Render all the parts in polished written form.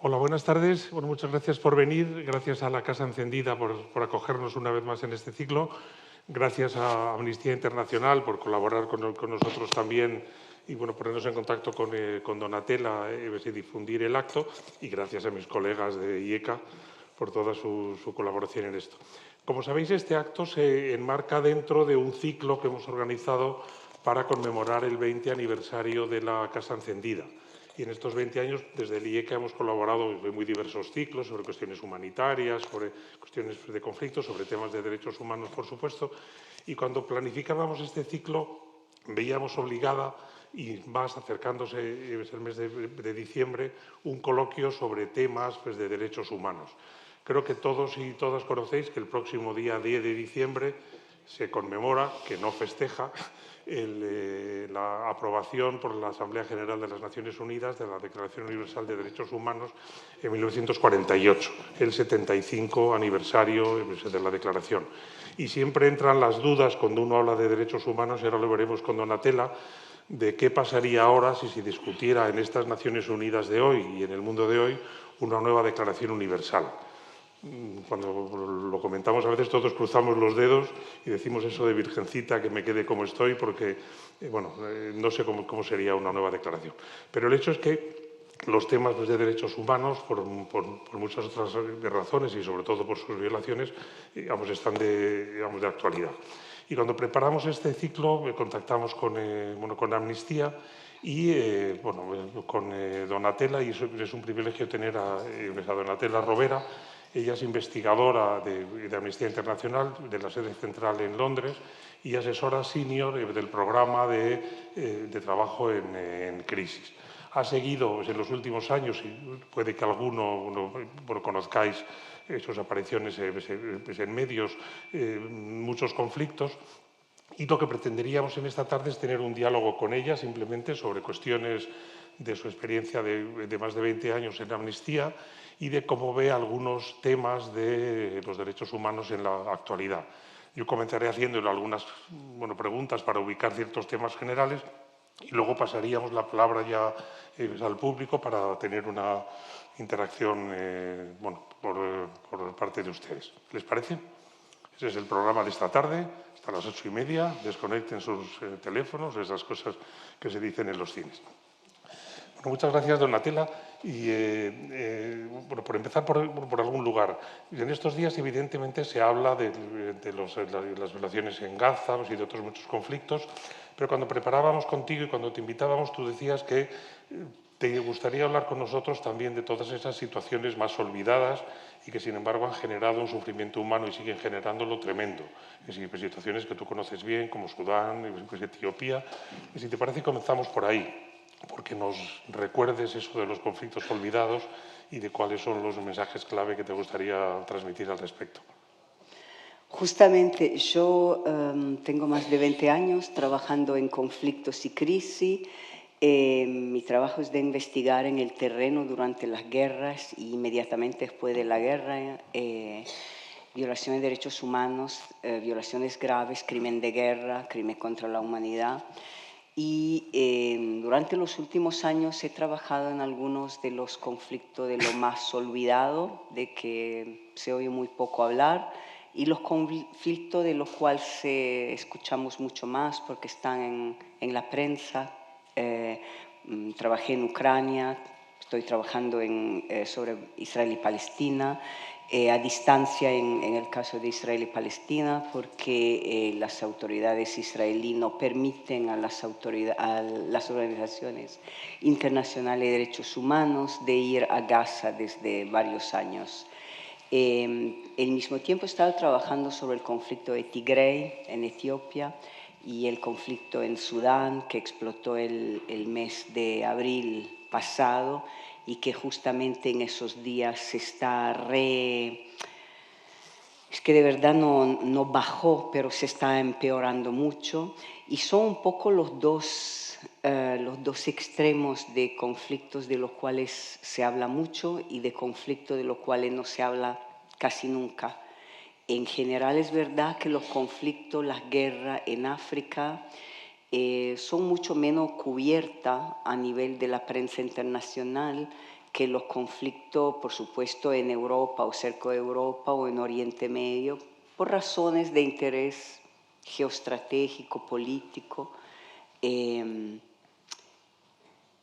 Hola, buenas tardes. Bueno, muchas gracias por venir. Gracias a la Casa Encendida por acogernos una vez más en este ciclo. Gracias a Amnistía Internacional por colaborar con nosotros también y bueno, ponernos en contacto con Donatella y difundir el acto. Y gracias a mis colegas de IECA por toda su colaboración en esto. Como sabéis, este acto se enmarca dentro de un ciclo que hemos organizado para conmemorar el 20 aniversario de la Casa Encendida. Y en estos 20 años, desde el IECA hemos colaborado en muy diversos ciclos sobre cuestiones humanitarias, sobre cuestiones de conflicto, sobre temas de derechos humanos, por supuesto. Y cuando planificábamos este ciclo, veíamos obligada, y más acercándose, es el mes de diciembre, un coloquio sobre temas de derechos humanos. Creo que todos y todas conocéis que el próximo día 10 de diciembre se conmemora, que no festeja, la aprobación por la Asamblea General de las Naciones Unidas de la Declaración Universal de Derechos Humanos en 1948, el 75 aniversario de la Declaración. Y siempre entran las dudas cuando uno habla de derechos humanos, y ahora lo veremos con Donatella, de qué pasaría ahora si se discutiera en estas Naciones Unidas de hoy y en el mundo de hoy una nueva Declaración Universal. Cuando lo comentamos a veces todos cruzamos los dedos y decimos eso de virgencita, que me quede como estoy, porque no sé cómo sería una nueva declaración. Pero el hecho es que los temas de derechos humanos, por muchas otras razones y sobre todo por sus violaciones, están de actualidad. Y cuando preparamos este ciclo contactamos con Amnistía y con Donatella, y es un privilegio tener a Donatella Rovera. Ella es investigadora de Amnistía Internacional, de la sede central en Londres, y asesora senior del programa de trabajo en crisis. Ha seguido en los últimos años, y puede que alguno conozcáis sus apariciones en medios, muchos conflictos. Y lo que pretenderíamos en esta tarde es tener un diálogo con ella simplemente sobre cuestiones de su experiencia de más de 20 años en Amnistía y de cómo ve algunos temas de los derechos humanos en la actualidad. Yo comenzaré haciéndole algunas preguntas para ubicar ciertos temas generales y luego pasaríamos la palabra ya al público para tener una interacción por parte de ustedes. ¿Les parece? Ese es el programa de esta tarde, hasta las 8:30. Desconecten sus teléfonos, esas cosas que se dicen en los cines. Bueno, muchas gracias, Donatella. Y por empezar por algún lugar. En estos días, evidentemente, se habla de las violaciones en Gaza y de otros muchos conflictos, pero cuando preparábamos contigo y cuando te invitábamos, tú decías que te gustaría hablar con nosotros también de todas esas situaciones más olvidadas y que, sin embargo, han generado un sufrimiento humano y siguen generándolo tremendo. Situaciones que tú conoces bien, como Sudán, Etiopía. Y si te parece, comenzamos por ahí, porque nos recuerdes eso de los conflictos olvidados y de cuáles son los mensajes clave que te gustaría transmitir al respecto. Justamente yo tengo más de 20 años trabajando en conflictos y crisis. Mi trabajo es de investigar en el terreno durante las guerras y inmediatamente después de la guerra, violaciones de derechos humanos, violaciones graves, crimen de guerra, crimen contra la humanidad. Y durante los últimos años he trabajado en algunos de los conflictos de lo más olvidado, de que se oye muy poco hablar, y los conflictos de los cuales escuchamos mucho más porque están en la prensa. Trabajé en Ucrania, estoy trabajando sobre Israel y Palestina, a distancia en el caso de Israel y Palestina, porque las autoridades israelíes no permiten a las organizaciones internacionales de derechos humanos de ir a Gaza desde varios años. Al mismo tiempo he estado trabajando sobre el conflicto de Tigray en Etiopía y el conflicto en Sudán, que explotó el mes de abril pasado y que justamente en esos días se está es que de verdad no bajó, pero se está empeorando mucho. Y son un poco los dos extremos de conflictos de los cuales se habla mucho y de conflictos de los cuales no se habla casi nunca. En general es verdad que los conflictos, las guerras en África son mucho menos cubiertas a nivel de la prensa internacional que los conflictos, por supuesto, en Europa o cerca de Europa o en Oriente Medio, por razones de interés geoestratégico, político,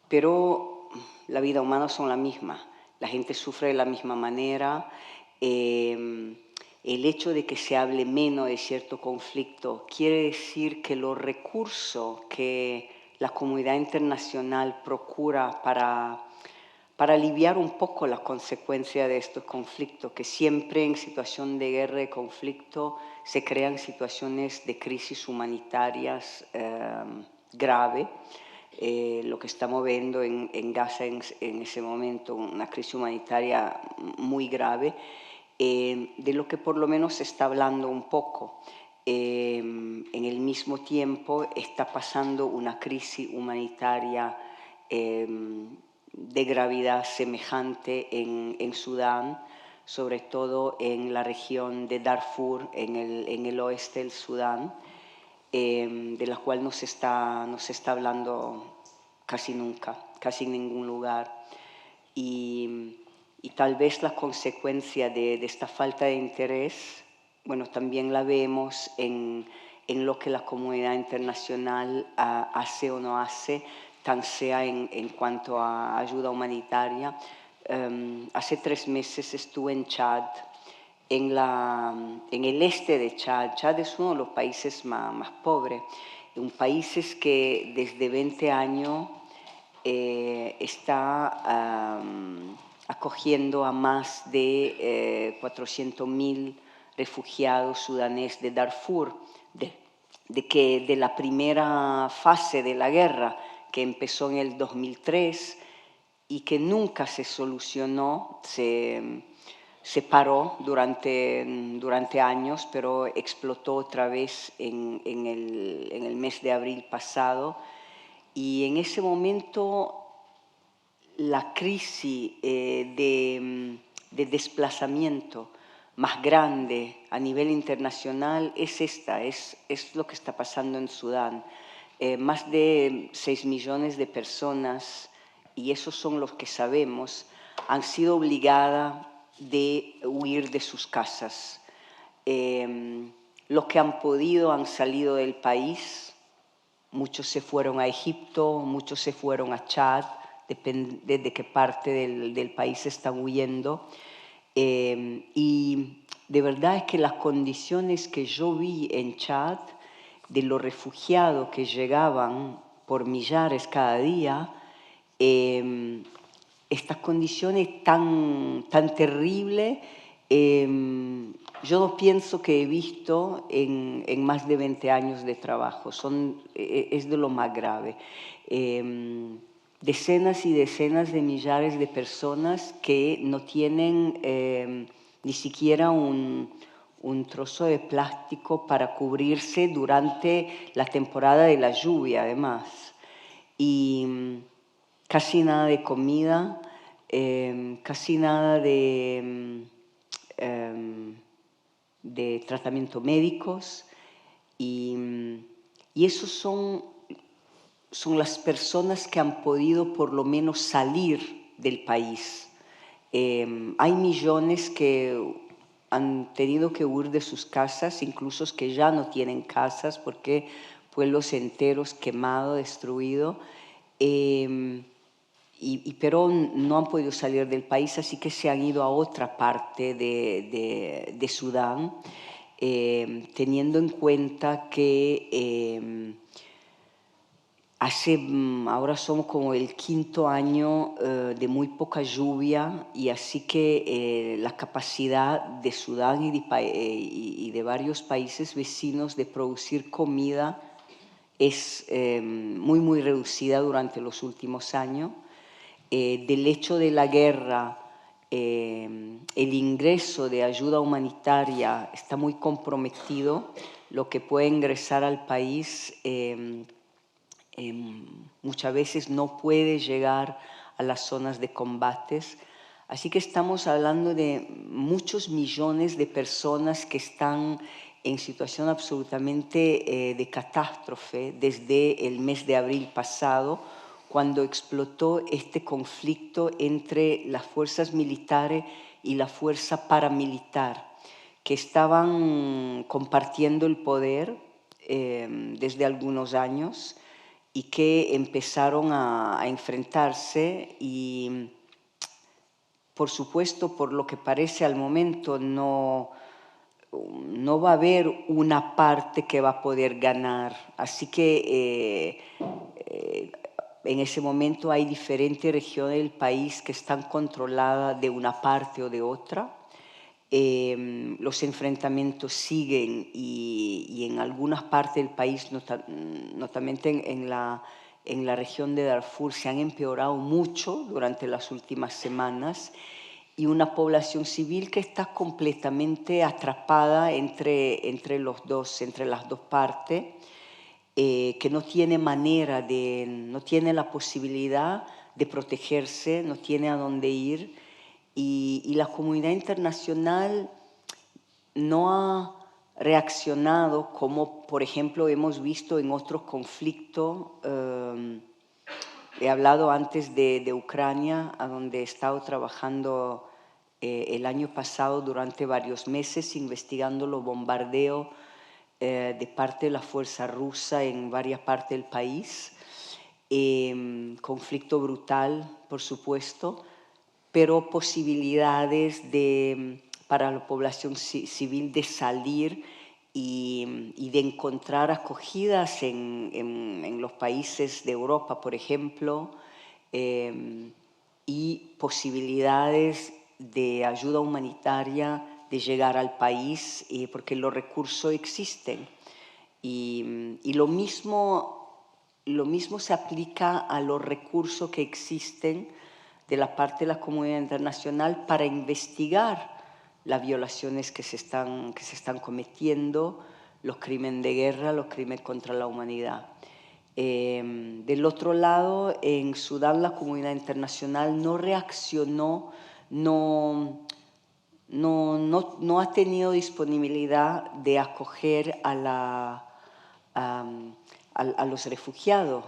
pero la vida humana son la misma, la gente sufre de la misma manera. El hecho de que se hable menos de cierto conflicto quiere decir que los recursos que la comunidad internacional procura para aliviar un poco la consecuencia de estos conflictos, que siempre en situación de guerra y conflicto se crean situaciones de crisis humanitarias graves. Lo que estamos viendo en Gaza en ese momento, una crisis humanitaria muy grave, de lo que por lo menos se está hablando un poco. En el mismo tiempo está pasando una crisis humanitaria de gravedad semejante en Sudán, sobre todo en la región de Darfur, en el oeste del Sudán, de la cual no se está hablando casi nunca, casi en ningún lugar. Y tal vez la consecuencia de esta falta de interés, bueno, también la vemos en lo que la comunidad internacional hace o no hace, tan sea en cuanto a ayuda humanitaria. Hace 3 meses estuve en Chad, en el este de Chad. Chad es uno de los países más pobres, un país que desde 20 años está acogiendo a más de 400.000 refugiados sudaneses de Darfur, de la primera fase de la guerra, que empezó en el 2003 y que nunca se solucionó, se paró durante años, pero explotó otra vez en el mes de abril pasado. Y en ese momento la crisis de desplazamiento más grande a nivel internacional es esta, es lo que está pasando en Sudán. Más de 6 millones de personas, y esos son los que sabemos, han sido obligadas de huir de sus casas. Los que han podido han salido del país. Muchos se fueron a Egipto, muchos se fueron a Chad, depende de qué parte del país están huyendo. Y de verdad es que las condiciones que yo vi en Chad, de los refugiados que llegaban por millares cada día, estas condiciones tan terribles, yo no pienso que he visto en más de 20 años de trabajo. Es de lo más grave. Decenas y decenas de millares de personas que no tienen ni siquiera un trozo de plástico para cubrirse durante la temporada de la lluvia, además. Y casi nada de comida, casi nada de tratamiento médicos, y esos son las personas que han podido por lo menos salir del país. Hay millones que han tenido que huir de sus casas, incluso que ya no tienen casas porque pueblos enteros quemados, destruidos, pero no han podido salir del país, así que se han ido a otra parte de Sudán, teniendo en cuenta que ahora somos como el 5.º año de muy poca lluvia, y así que la capacidad de Sudán y de varios países vecinos de producir comida es muy reducida durante los últimos años. Del hecho de la guerra, el ingreso de ayuda humanitaria está muy comprometido. Lo que puede ingresar al país muchas veces no puede llegar a las zonas de combates. Así que estamos hablando de muchos millones de personas que están en situación absolutamente de catástrofe desde el mes de abril pasado, cuando explotó este conflicto entre las fuerzas militares y la fuerza paramilitar, que estaban compartiendo el poder desde algunos años y que empezaron a enfrentarse y, por supuesto, por lo que parece al momento, no va a haber una parte que va a poder ganar. Así que en ese momento hay diferentes regiones del país que están controladas de una parte o de otra. Los enfrentamientos siguen y en algunas partes del país, notamente en la región de Darfur, se han empeorado mucho durante las últimas semanas, y una población civil que está completamente atrapada entre las dos partes, que no tiene no tiene la posibilidad de protegerse, no tiene a dónde ir, y la comunidad internacional no ha reaccionado como, por ejemplo, hemos visto en otros conflictos. He hablado antes de Ucrania, a donde he estado trabajando el año pasado durante varios meses, investigando los bombardeos de parte de la fuerza rusa en varias partes del país. Conflicto brutal, por supuesto, pero posibilidades para la población civil de salir y de encontrar acogidas en los países de Europa, por ejemplo, y posibilidades de ayuda humanitaria de llegar al país, porque los recursos existen. Y lo mismo se aplica a los recursos que existen de la parte de la comunidad internacional para investigar las violaciones que se están cometiendo, los crímenes de guerra, los crímenes contra la humanidad. Del otro lado, en Sudán la comunidad internacional no reaccionó, no ha tenido disponibilidad de acoger a los refugiados,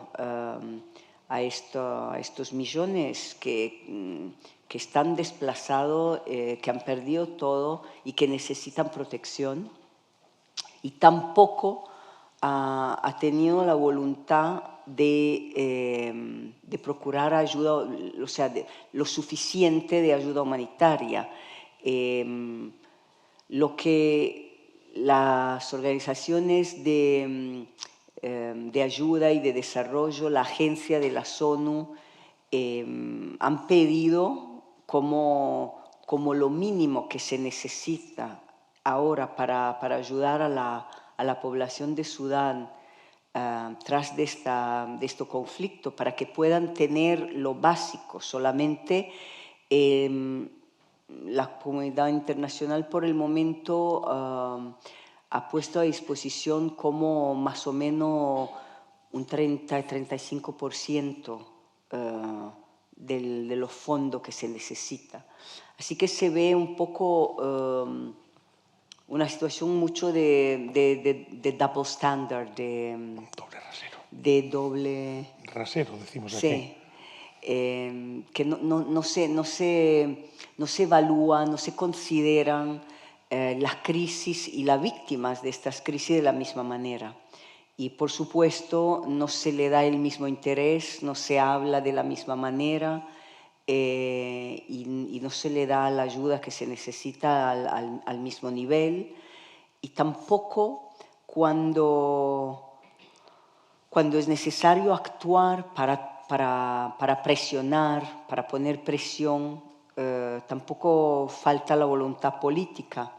a estos millones que están desplazados, que han perdido todo y que necesitan protección. Y tampoco ha tenido la voluntad de procurar ayuda, o sea, lo suficiente de ayuda humanitaria. Lo que las organizaciones de ayuda y de desarrollo, la agencia de las ONU, han pedido como lo mínimo que se necesita ahora para ayudar a la población de Sudán tras de este conflicto, para que puedan tener lo básico. Solamente la comunidad internacional por el momento ha puesto a disposición como más o menos un 30-35% de los fondos que se necesita. Así que se ve un poco una situación mucho de double standard, Doble rasero. de doble... Rasero, decimos aquí. Sí. Que no se evalúan, no se consideran las crisis y las víctimas de estas crisis de la misma manera. Y por supuesto no se le da el mismo interés, no se habla de la misma manera y no se le da la ayuda que se necesita al mismo nivel. Y tampoco cuando es necesario actuar para presionar, para poner presión, tampoco falta la voluntad política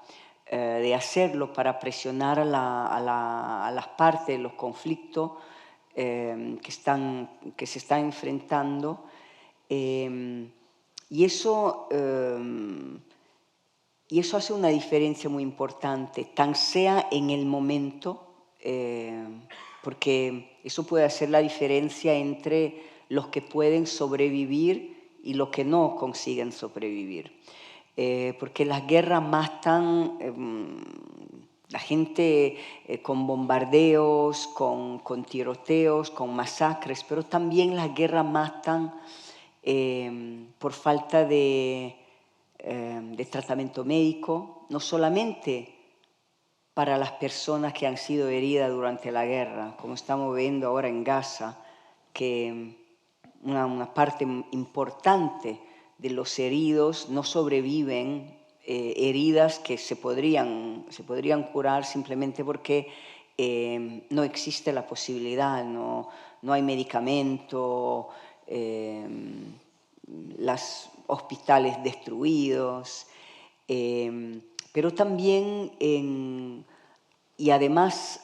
de hacerlo, para presionar a las partes de los conflictos que se están enfrentando. Y eso hace una diferencia muy importante, tan sea en el momento, porque eso puede hacer la diferencia entre los que pueden sobrevivir y los que no consiguen sobrevivir. Porque las guerras matan la gente con bombardeos, con tiroteos, con masacres, pero también las guerras matan por falta de tratamiento médico, no solamente para las personas que han sido heridas durante la guerra, como estamos viendo ahora en Gaza, que una parte importante de los heridos no sobreviven, heridas que se podrían curar simplemente porque no existe la posibilidad, no hay medicamento, los hospitales destruidos, pero también y además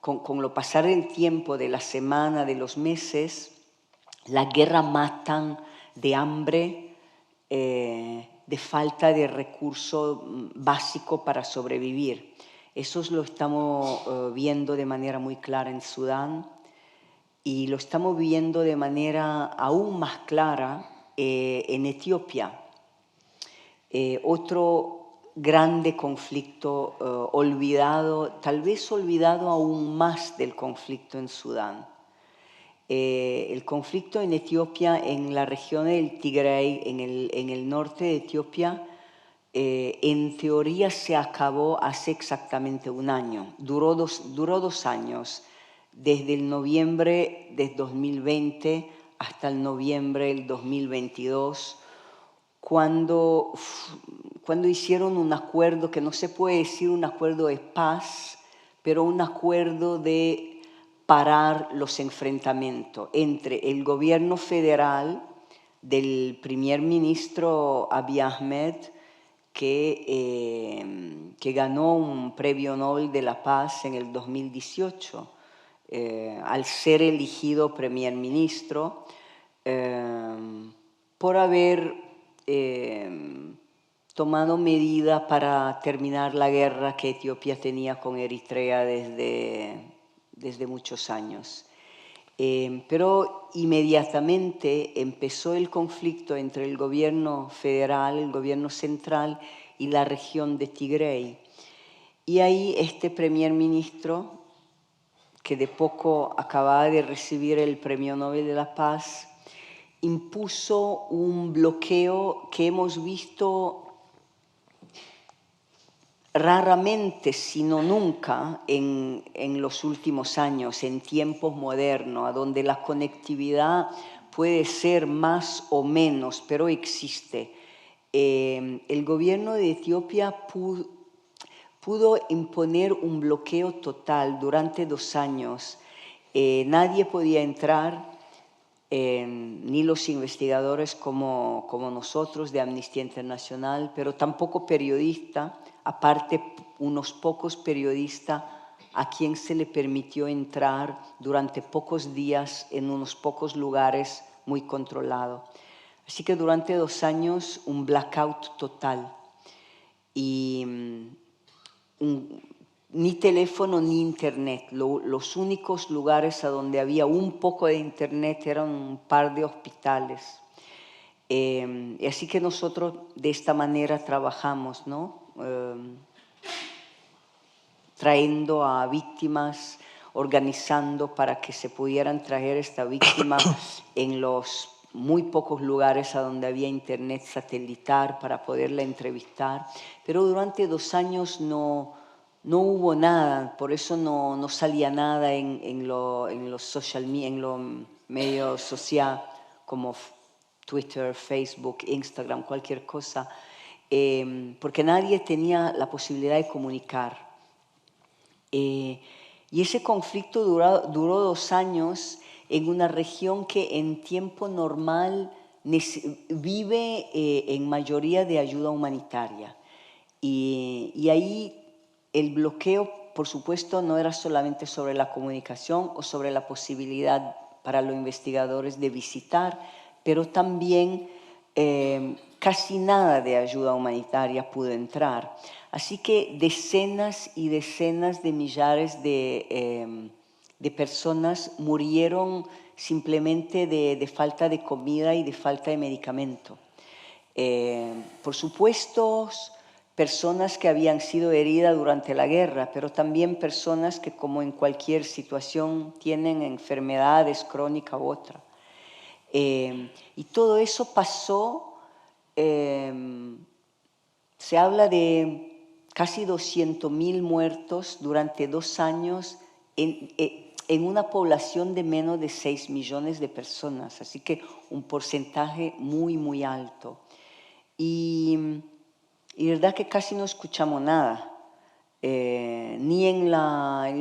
con lo pasar del tiempo, de la semana, de los meses, las guerras matan de hambre, de falta de recursos básicos para sobrevivir. Eso lo estamos viendo de manera muy clara en Sudán y lo estamos viendo de manera aún más clara en Etiopía. Otro grande conflicto olvidado, tal vez olvidado aún más del conflicto en Sudán. El conflicto en Etiopía, en la región del Tigray, en el norte de Etiopía, en teoría se acabó hace exactamente un año. Duró dos años, desde el noviembre de 2020 hasta el noviembre del 2022, cuando hicieron un acuerdo, que no se puede decir un acuerdo de paz, pero un acuerdo de parar los enfrentamientos entre el gobierno federal del primer ministro Abiy Ahmed, que ganó un premio Nobel de la Paz en el 2018, al ser elegido primer ministro, por haber tomado medidas para terminar la guerra que Etiopía tenía con Eritrea desde muchos años. Pero inmediatamente empezó el conflicto entre el gobierno federal, el gobierno central y la región de Tigray. Y ahí este primer ministro, que de poco acababa de recibir el Premio Nobel de la Paz, impuso un bloqueo que hemos visto raramente, sino nunca, en los últimos años, en tiempos modernos, a donde la conectividad puede ser más o menos, pero existe. El gobierno de Etiopía pudo imponer un bloqueo total durante 2 años. Nadie podía entrar, ni los investigadores como nosotros de Amnistía Internacional, pero tampoco periodistas, aparte unos pocos periodistas a quien se le permitió entrar durante pocos días en unos pocos lugares muy controlados. Así que durante 2 años un blackout total y ni teléfono ni internet. Los únicos lugares a donde había un poco de internet eran un par de hospitales. Y así que nosotros de esta manera trabajamos, ¿no? Trayendo a víctimas, organizando para que se pudieran traer esta víctima en los muy pocos lugares a donde había internet satelital para poderla entrevistar. Pero durante 2 años no hubo nada, por eso no salía nada en los social media, en los medios sociales como Twitter, Facebook, Instagram, cualquier cosa, porque nadie tenía la posibilidad de comunicar. Y ese conflicto duró 2 años en una región que en tiempo normal vive en mayoría de ayuda humanitaria. Y ahí el bloqueo, por supuesto, no era solamente sobre la comunicación o sobre la posibilidad para los investigadores de visitar, pero también casi nada de ayuda humanitaria pudo entrar. Así que decenas y decenas de millares de personas murieron simplemente de falta de comida y de falta de medicamento. Por supuesto, personas que habían sido heridas durante la guerra, pero también personas que, como en cualquier situación, tienen enfermedades crónicas u otra. Y todo eso pasó, se habla de casi 200.000 muertos durante 2 años en una población de menos de 6 millones de personas, así que un porcentaje muy, muy alto. Y verdad que casi no escuchamos nada, ni en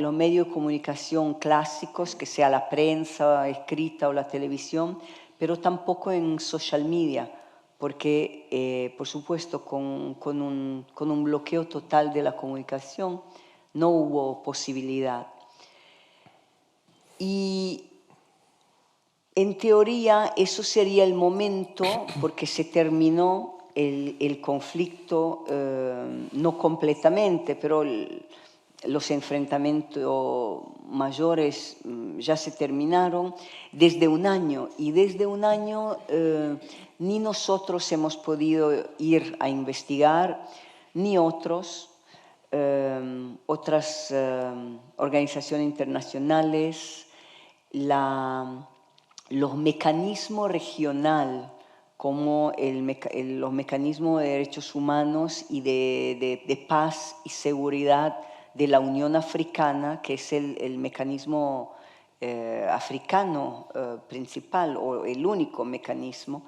los medios de comunicación clásicos, que sea la prensa escrita o la televisión, pero tampoco en social media, porque, por supuesto, con un bloqueo total de la comunicación no hubo posibilidad. Y en teoría eso sería el momento, porque se terminó el conflicto, no completamente, pero los enfrentamientos mayores ya se terminaron desde un año. Y desde un año ni nosotros hemos podido ir a investigar, ni otras organizaciones internacionales. Los mecanismos regionales, como los mecanismos de derechos humanos y de paz y seguridad de la Unión Africana, que es el mecanismo africano principal o el único mecanismo,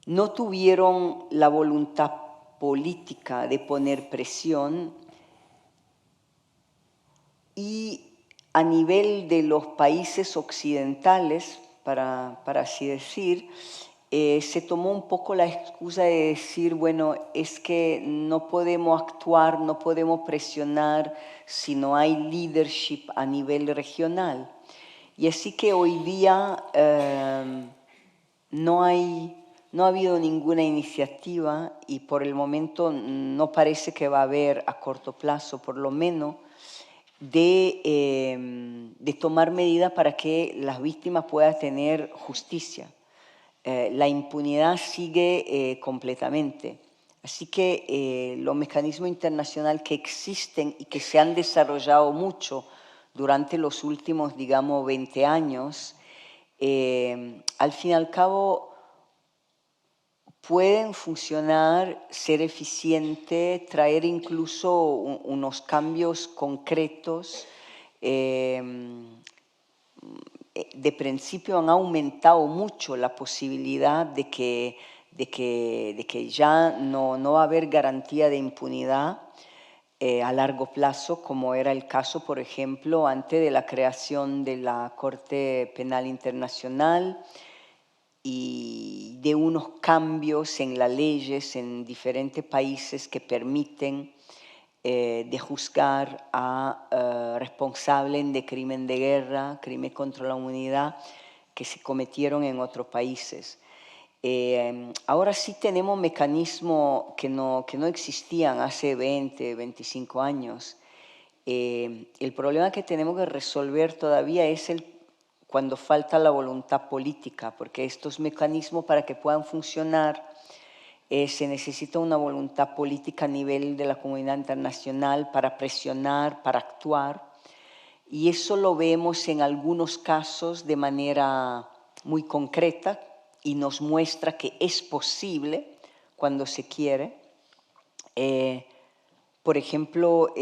no tuvieron la voluntad política de poner presión, y a nivel de los países occidentales, para así decir, se tomó un poco la excusa de decir, bueno, es que no podemos actuar, no podemos presionar si no hay leadership a nivel regional. Y así que hoy día no ha habido ninguna iniciativa, y por el momento no parece que va a haber a corto plazo, por lo menos, de tomar medidas para que las víctimas puedan tener justicia. La impunidad sigue completamente. Así que los mecanismos internacionales que existen y que se han desarrollado mucho durante los últimos, digamos, 20 años, al fin y al cabo pueden funcionar, ser eficientes, traer incluso unos cambios concretos. De principio han aumentado mucho la posibilidad de que ya no va a haber garantía de impunidad a largo plazo, como era el caso, por ejemplo, antes de la creación de la Corte Penal Internacional, y de unos cambios en las leyes en diferentes países que permiten de juzgar a responsables de crimen de guerra, crimen contra la humanidad, que se cometieron en otros países. Ahora sí tenemos mecanismos que no existían hace 20, 25 años. El problema que tenemos que resolver todavía es cuando falta la voluntad política, porque estos mecanismos, para que puedan funcionar, se necesita una voluntad política a nivel de la comunidad internacional para presionar, para actuar, y eso lo vemos en algunos casos de manera muy concreta y nos muestra que es posible cuando se quiere. Por ejemplo,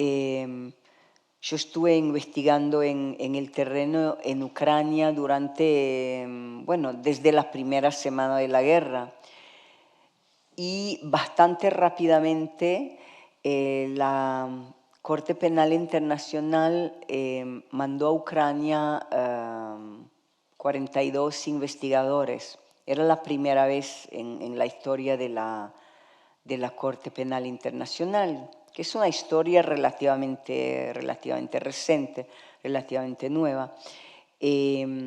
yo estuve investigando en el terreno en Ucrania desde la primera semana de la guerra, y bastante rápidamente la Corte Penal Internacional mandó a Ucrania 42 investigadores. Era la primera vez en la historia de la Corte Penal Internacional, que es una historia relativamente reciente, relativamente nueva. Y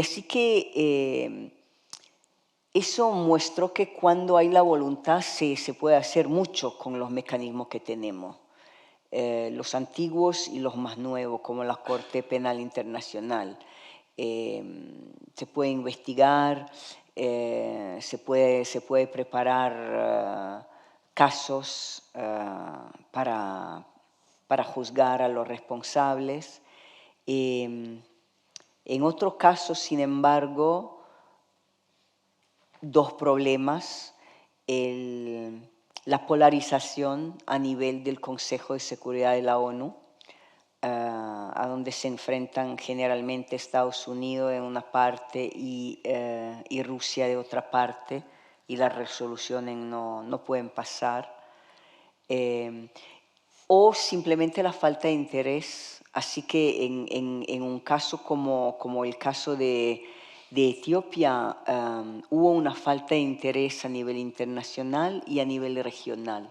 así que eso muestra que cuando hay la voluntad se puede hacer mucho con los mecanismos que tenemos, los antiguos y los más nuevos, como la Corte Penal Internacional. Se puede investigar, se puede preparar casos para juzgar a los responsables. En otros casos, sin embargo, dos problemas. La polarización a nivel del Consejo de Seguridad de la ONU, a donde se enfrentan generalmente Estados Unidos de una parte y Rusia de otra parte, y las resoluciones no pueden pasar. O simplemente la falta de interés. Así que en un caso como el caso de Etiopía, hubo una falta de interés a nivel internacional y a nivel regional.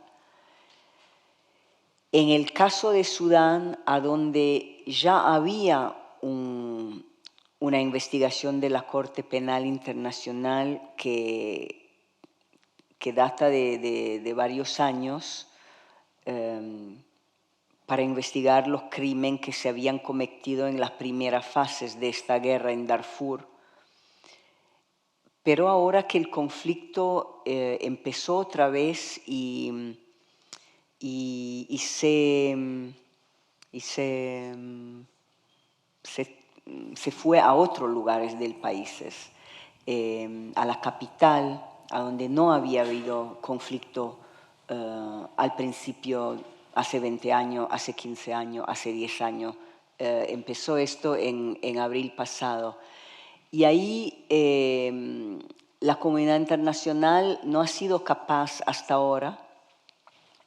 En el caso de Sudán, a donde ya había una investigación de la Corte Penal Internacional que data de varios años, para investigar los crímenes que se habían cometido en las primeras fases de esta guerra en Darfur. Pero ahora que el conflicto empezó otra vez y se fue a otros lugares del país, a la capital, a donde no había habido conflicto al principio, hace 20 años, hace 15 años, hace 10 años. Empezó esto en abril pasado. Y ahí la comunidad internacional no ha sido capaz hasta ahora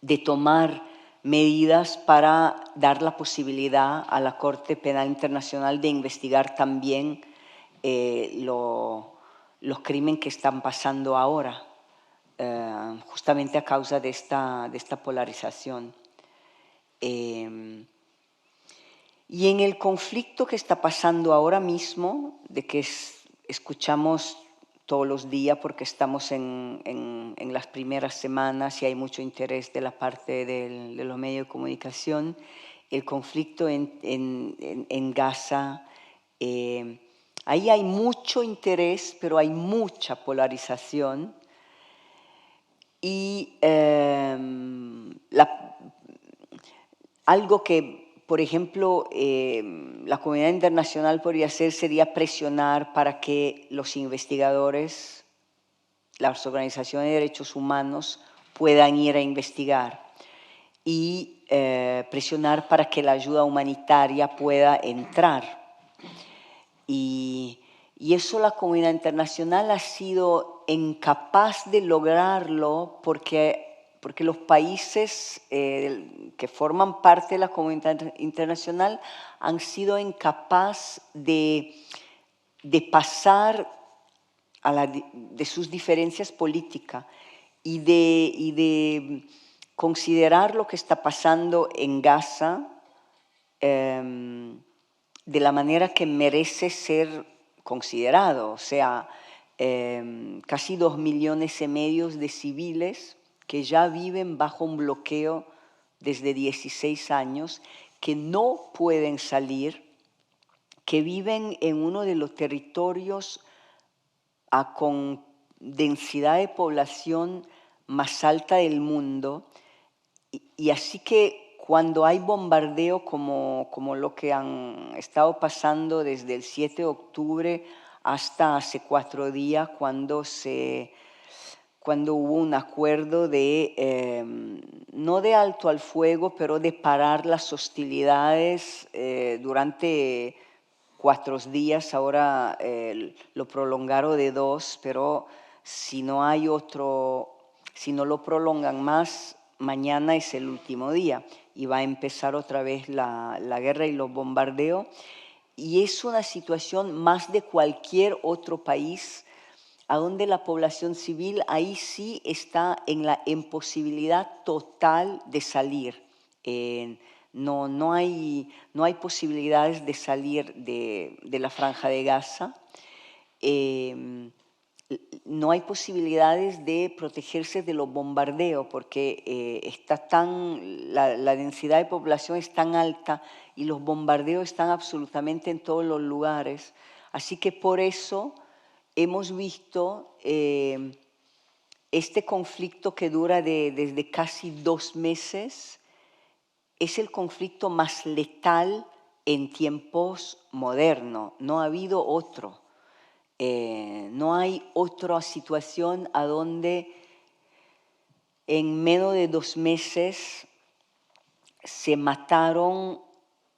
de tomar medidas para dar la posibilidad a la Corte Penal Internacional de investigar también los crímenes que están pasando ahora, justamente a causa de esta polarización. Y en el conflicto que está pasando ahora mismo, de que escuchamos todos los días porque estamos en las primeras semanas y hay mucho interés de la parte de los medios de comunicación, el conflicto en Gaza, ahí hay mucho interés, pero hay mucha polarización. Y algo que, por ejemplo, la comunidad internacional podría hacer sería presionar para que los investigadores, las organizaciones de derechos humanos puedan ir a investigar y presionar para que la ayuda humanitaria pueda entrar. Y eso la comunidad internacional ha sido incapaz de lograrlo porque los países que forman parte de la comunidad internacional han sido incapaces de pasar de sus diferencias políticas y de considerar lo que está pasando en Gaza de la manera que merece ser considerado. O sea, casi 2,5 millones de civiles que ya viven bajo un bloqueo desde 16 años, que no pueden salir, que viven en uno de los territorios con densidad de población más alta del mundo, y así que cuando hay bombardeo como lo que han estado pasando desde el 7 de octubre hasta hace 4 días, cuando hubo un acuerdo no de alto al fuego, pero de parar las hostilidades durante 4 días, ahora lo prolongaron de 2, pero si no lo prolongan más, mañana es el último día y va a empezar otra vez la guerra y los bombardeos. Y es una situación más de cualquier otro país, a donde la población civil ahí sí está en la imposibilidad total de salir. No hay posibilidades de salir de la Franja de Gaza. No hay posibilidades de protegerse de los bombardeos porque la densidad de población es tan alta y los bombardeos están absolutamente en todos los lugares. Así que por eso hemos visto este conflicto que dura desde casi 2 meses, es el conflicto más letal en tiempos modernos. No ha habido otro. No hay otra situación a donde en menos de 2 meses se mataron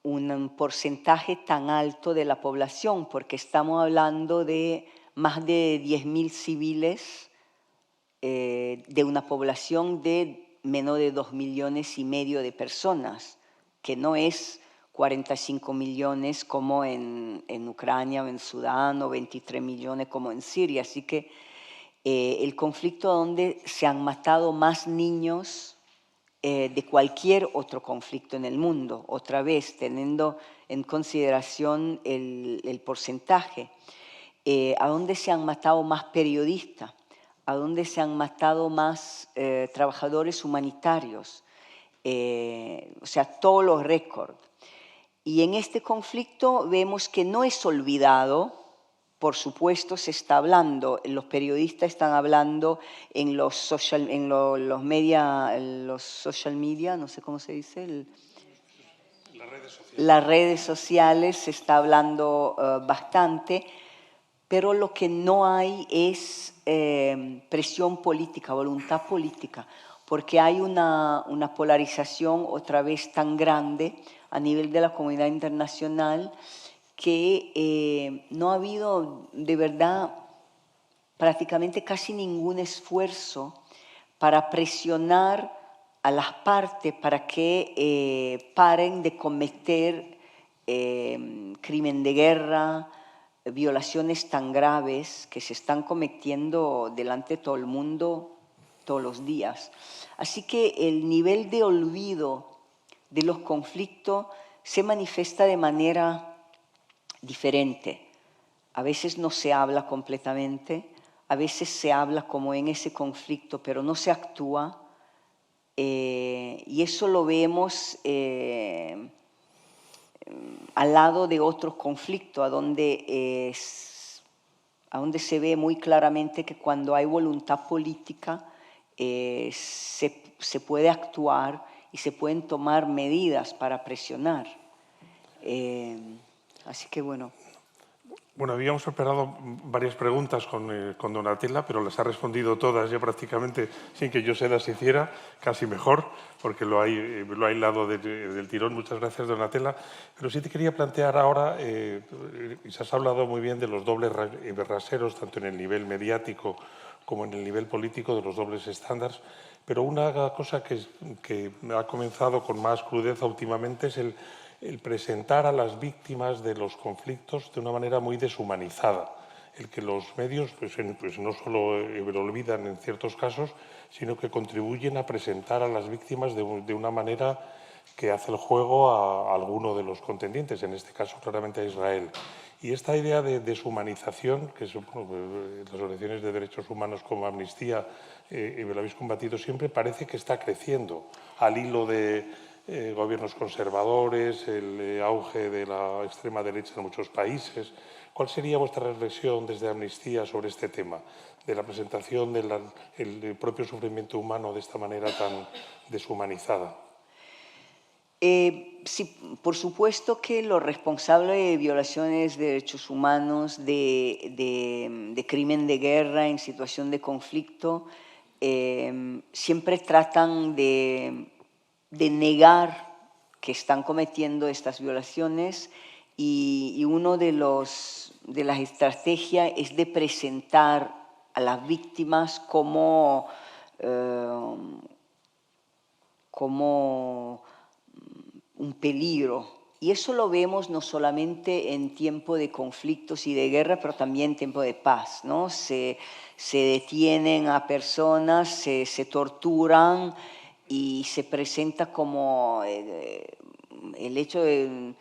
un porcentaje tan alto de la población, porque estamos hablando de más de 10.000 civiles de una población de menos de 2,5 millones de personas, que no es 45 millones como en Ucrania o en Sudán, o 23 millones como en Siria. Así que el conflicto donde se han matado más niños de cualquier otro conflicto en el mundo, otra vez teniendo en consideración el porcentaje, a donde se han matado más periodistas, a donde se han matado más trabajadores humanitarios, o sea, todos los récords. Y en este conflicto vemos que no es olvidado. Por supuesto, se está hablando, los periodistas están hablando en los social media, no sé cómo se dice. Las redes sociales se está hablando bastante, pero lo que no hay es presión política, voluntad política, porque hay una polarización otra vez tan grande a nivel de la comunidad internacional que no ha habido de verdad prácticamente casi ningún esfuerzo para presionar a las partes para que paren de cometer crimen de guerra, violaciones tan graves que se están cometiendo delante de todo el mundo todos los días. Así que el nivel de olvido de los conflictos se manifiesta de manera diferente. A veces no se habla completamente, a veces se habla como en ese conflicto, pero no se actúa. Y eso lo vemos al lado de otros conflictos, a donde se ve muy claramente que cuando hay voluntad política se puede actuar y se pueden tomar medidas para presionar. Así que bueno. Bueno, habíamos preparado varias preguntas con Donatella, pero las ha respondido todas ya prácticamente sin que yo se las hiciera, casi mejor, porque lo ha hilado del tirón. Muchas gracias, Donatella. Pero sí te quería plantear ahora, y se has hablado muy bien de los dobles raseros, tanto en el nivel mediático como en el nivel político, de los dobles estándares, pero una cosa que ha comenzado con más crudeza últimamente es el presentar a las víctimas de los conflictos de una manera muy deshumanizada, el que los medios pues no solo lo olvidan en ciertos casos, sino que contribuyen a presentar a las víctimas de una manera que hace el juego a alguno de los contendientes, en este caso claramente a Israel. Y esta idea de deshumanización, que las organizaciones de derechos humanos como Amnistía me lo habéis combatido siempre, parece que está creciendo al hilo de gobiernos conservadores, el auge de la extrema derecha en muchos países. ¿Cuál sería vuestra reflexión desde Amnistía sobre este tema, de la presentación del propio sufrimiento humano de esta manera tan deshumanizada? Sí, por supuesto que los responsables de violaciones de derechos humanos, de crimen de guerra en situación de conflicto, siempre tratan de negar que están cometiendo estas violaciones y uno de las estrategias es de presentar a las víctimas como un peligro. Y eso lo vemos no solamente en tiempo de conflictos y de guerra, pero también en tiempo de paz, ¿no? Se detienen a personas, se torturan y se presenta como el hecho de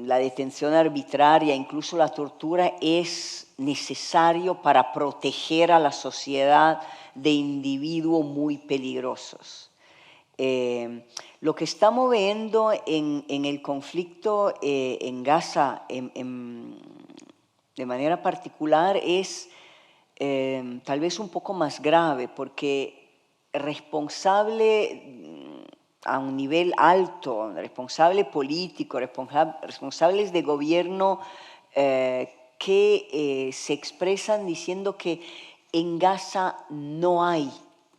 la detención arbitraria, incluso la tortura, es necesario para proteger a la sociedad de individuos muy peligrosos. Lo que estamos viendo en el conflicto en Gaza de manera particular es tal vez un poco más grave, porque responsable a un nivel alto, responsable político, responsables de gobierno que se expresan diciendo que en Gaza no hay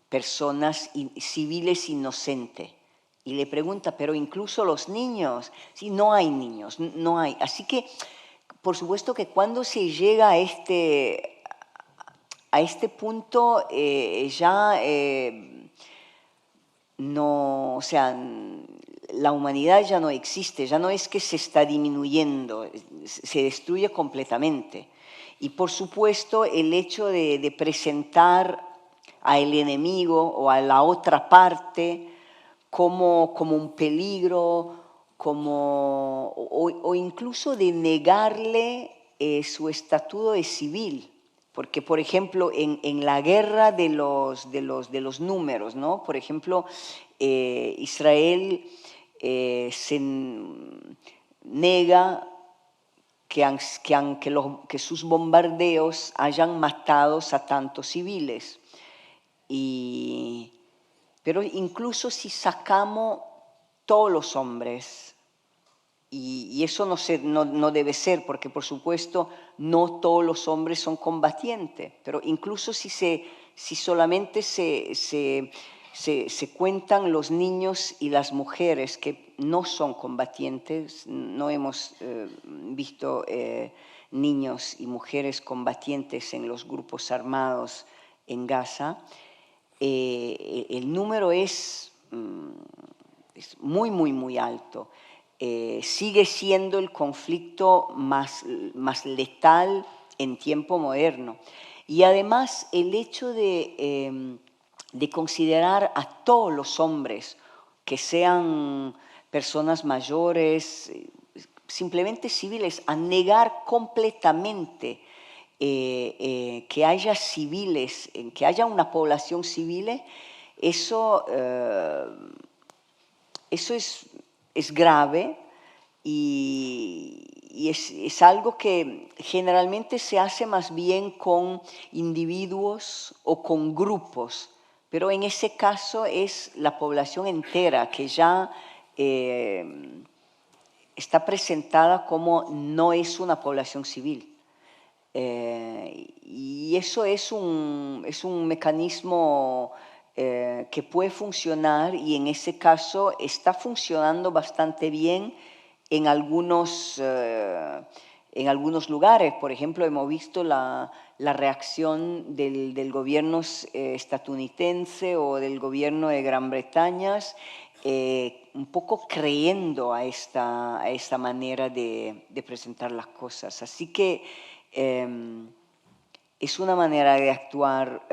personas civiles inocentes. Y le pregunta, pero incluso los niños, sí, no hay niños, no hay. Así que, por supuesto que cuando se llega a este punto ya no, o sea, la humanidad ya no existe, ya no es que se está disminuyendo, se destruye completamente. Y por supuesto el hecho de presentar al enemigo o a la otra parte como un peligro, o incluso de negarle su estatuto de civil. Porque, por ejemplo, en la guerra de los números, ¿no? Por ejemplo, Israel se nega que sus bombardeos hayan matado a tantos civiles. Pero incluso si sacamos todos los hombres, y eso no debe ser, porque por supuesto no todos los hombres son combatientes, pero incluso si solamente se cuentan los niños y las mujeres que no son combatientes, no hemos visto niños y mujeres combatientes en los grupos armados en Gaza, el número es muy, muy, muy alto. Sigue siendo el conflicto más letal en tiempo moderno. Y además el hecho de considerar a todos los hombres, que sean personas mayores, simplemente civiles, a negar completamente que haya civiles, que haya una población civil, eso es grave y es algo que generalmente se hace más bien con individuos o con grupos, pero en ese caso es la población entera que ya está presentada como no es una población civil. Y eso es un mecanismo que puede funcionar, y en ese caso está funcionando bastante bien en algunos lugares. Por ejemplo, hemos visto la reacción del gobierno estadounidense o del gobierno de Gran Bretaña, un poco creyendo a esta manera de presentar las cosas. Así que es una manera de actuar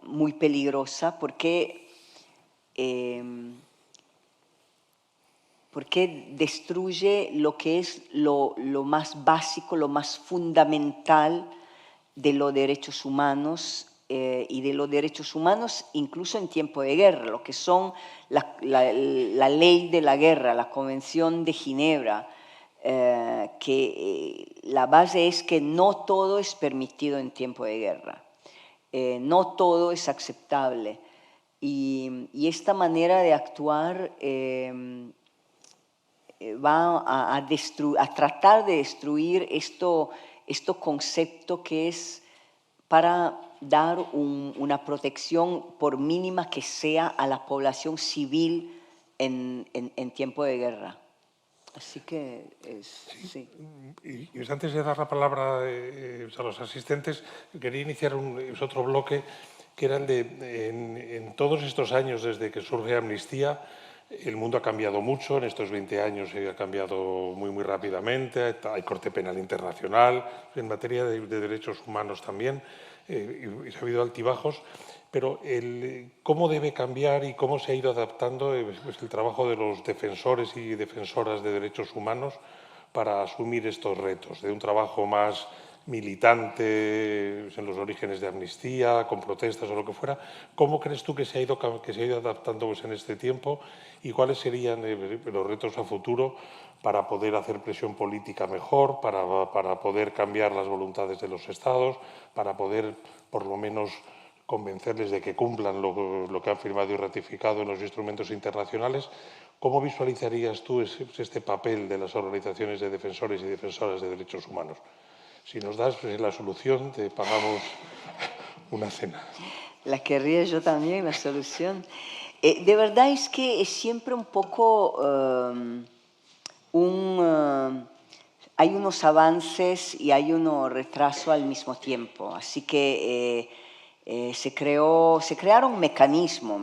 muy peligrosa porque destruye lo que es lo más básico, lo más fundamental de los derechos humanos, y de los derechos humanos incluso en tiempo de guerra, lo que son la ley de la guerra, la Convención de Ginebra, que la base es que no todo es permitido en tiempo de guerra, no todo es aceptable. Y esta manera de actuar va a tratar de destruir este concepto que es para dar una protección, por mínima que sea, a la población civil en tiempo de guerra. Así que sí. Y antes de dar la palabra a los asistentes, quería iniciar otro bloque, que era el de, en todos estos años desde que surge Amnistía, el mundo ha cambiado mucho. En estos 20 años ha cambiado muy, muy rápidamente. Hay corte penal internacional, en materia de derechos humanos también, y ha habido altibajos. Pero cómo debe cambiar y cómo se ha ido adaptando el trabajo de los defensores y defensoras de derechos humanos para asumir estos retos, de un trabajo más militante en los orígenes de Amnistía, con protestas o lo que fuera. ¿Cómo crees tú que se ha ido adaptando pues, en este tiempo y cuáles serían los retos a futuro para poder hacer presión política mejor, para poder cambiar las voluntades de los Estados, para poder, por lo menos, convencerles de que cumplan lo que han firmado y ratificado en los instrumentos internacionales? ¿Cómo visualizarías tú este papel de las organizaciones de defensores y defensoras de derechos humanos? Si nos das la solución, te pagamos una cena. La querría yo también, la solución. De verdad es que es siempre un poco hay unos avances y hay un retraso al mismo tiempo. Así que se crearon mecanismos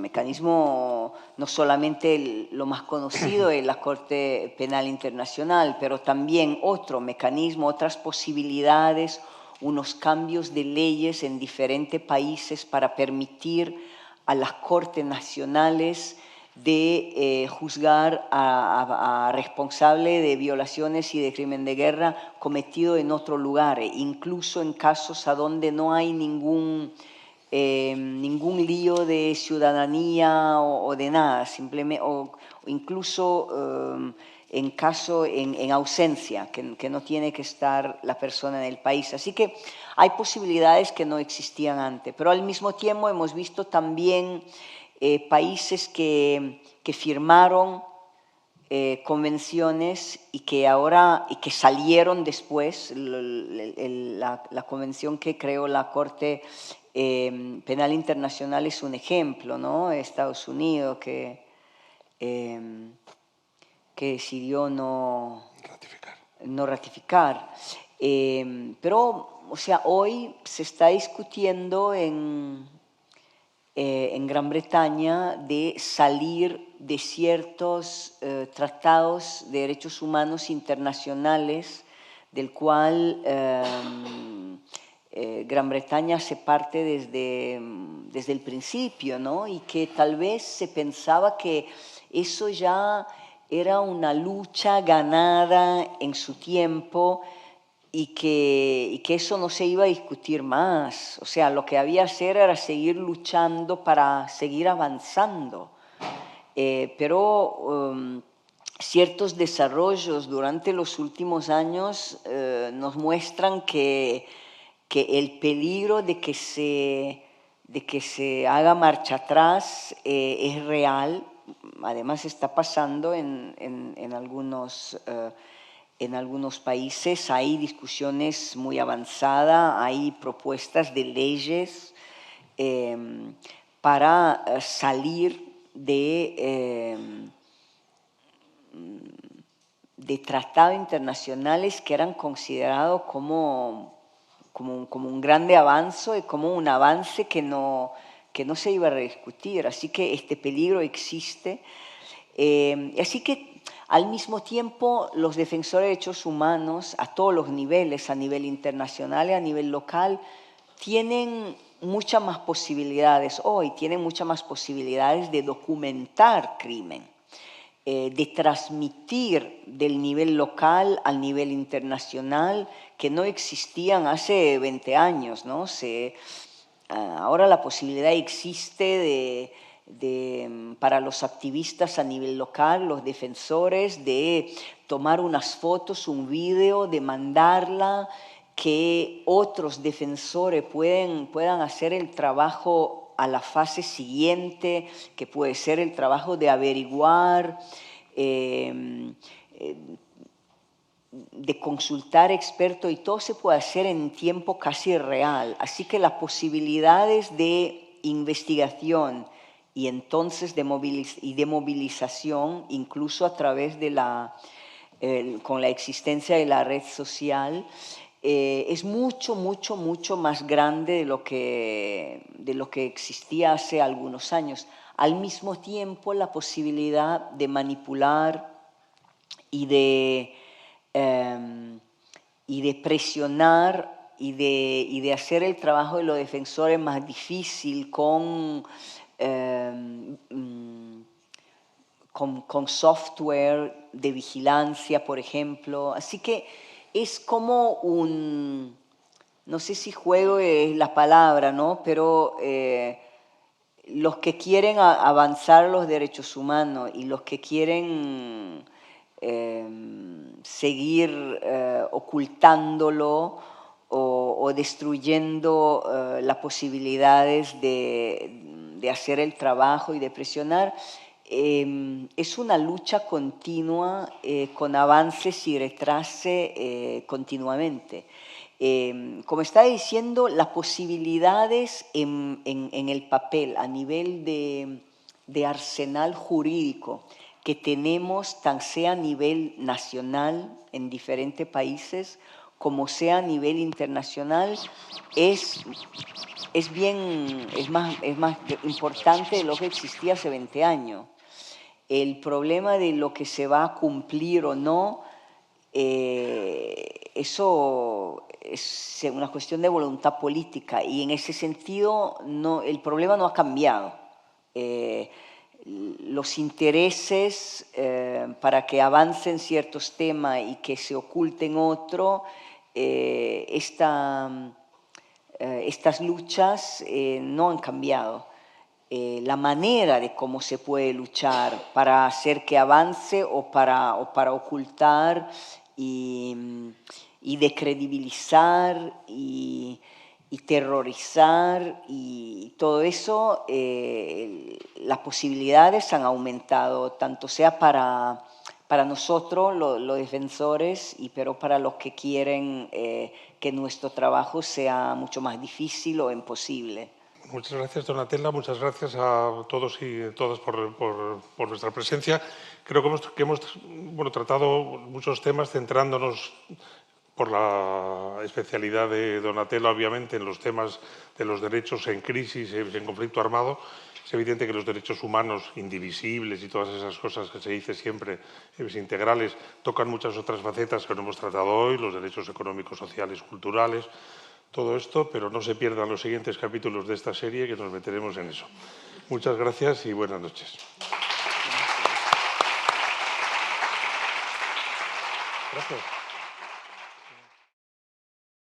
no solamente lo más conocido es la Corte Penal Internacional, pero también otro mecanismo, otras posibilidades, unos cambios de leyes en diferentes países para permitir a las cortes nacionales de juzgar a responsable de violaciones y de crimen de guerra cometido en otros lugares, incluso en casos a donde no hay ningún lío de ciudadanía o de nada, simplemente, o incluso en ausencia, que no tiene que estar la persona en el país. Así que hay posibilidades que no existían antes, pero al mismo tiempo hemos visto también países que firmaron convenciones y que salieron después. La convención que creó la Corte Penal Internacional es un ejemplo, ¿no? Estados Unidos que decidió no ratificar. Pero, o sea, hoy se está discutiendo en Gran Bretaña de salir de ciertos tratados de derechos humanos internacionales del cual Gran Bretaña hace parte desde el principio, ¿no? Y que tal vez se pensaba que eso ya era una lucha ganada en su tiempo y que eso no se iba a discutir más. O sea, lo que había que hacer era seguir luchando para seguir avanzando. Pero ciertos desarrollos durante los últimos años nos muestran que el peligro de que se haga marcha atrás es real. Además está pasando en algunos países, hay discusiones muy avanzadas, hay propuestas de leyes para salir de tratados internacionales que eran considerados como un grande avance y como un avance que no se iba a rediscutir. Así que este peligro existe. Así que al mismo tiempo los defensores de derechos humanos a todos los niveles, a nivel internacional y a nivel local, tienen muchas más posibilidades hoy, tienen muchas más posibilidades de documentar crimen, de transmitir del nivel local al nivel internacional que no existían hace 20 años, ¿no? Ahora la posibilidad existe para los activistas a nivel local, los defensores, de tomar unas fotos, un vídeo, de mandarla, que otros defensores puedan hacer el trabajo a la fase siguiente, que puede ser el trabajo de averiguar, de consultar expertos, y todo se puede hacer en tiempo casi real. Así que las posibilidades de investigación y entonces de movilización, incluso a través con la existencia de la red social, es mucho, mucho, mucho más grande de lo que existía hace algunos años. Al mismo tiempo, la posibilidad de manipular y de presionar y de hacer el trabajo de los defensores más difícil con software de vigilancia, por ejemplo. Así que es como no sé si juego es la palabra, ¿no? Pero los que quieren avanzar los derechos humanos y los que quieren seguir ocultándolo o destruyendo las posibilidades de hacer el trabajo y de presionar, es una lucha continua con avances y retrases continuamente. Como estaba diciendo, las posibilidades en el papel a nivel de arsenal jurídico que tenemos, tan sea a nivel nacional en diferentes países, como sea a nivel internacional, es más importante de lo que existía hace 20 años. El problema de lo que se va a cumplir o no, eso es una cuestión de voluntad política y en ese sentido el problema no ha cambiado. Los intereses para que avancen ciertos temas y que se oculten otros, estas luchas no han cambiado. La manera de cómo se puede luchar para hacer que avance o para ocultar y descredibilizar y terrorizar y todo eso, las posibilidades han aumentado, tanto sea para nosotros, los defensores, pero para los que quieren que nuestro trabajo sea mucho más difícil o imposible. Muchas gracias, Donatella. Muchas gracias a todos y todas por nuestra presencia. Creo que hemos tratado muchos temas centrándonos por la especialidad de Donatella, obviamente, en los temas de los derechos en crisis, en conflicto armado. Es evidente que los derechos humanos indivisibles y todas esas cosas que se dice siempre, integrales, tocan muchas otras facetas que no hemos tratado hoy, los derechos económicos, sociales, culturales, todo esto, pero no se pierdan los siguientes capítulos de esta serie, que nos meteremos en eso. Muchas gracias y buenas noches. Gracias.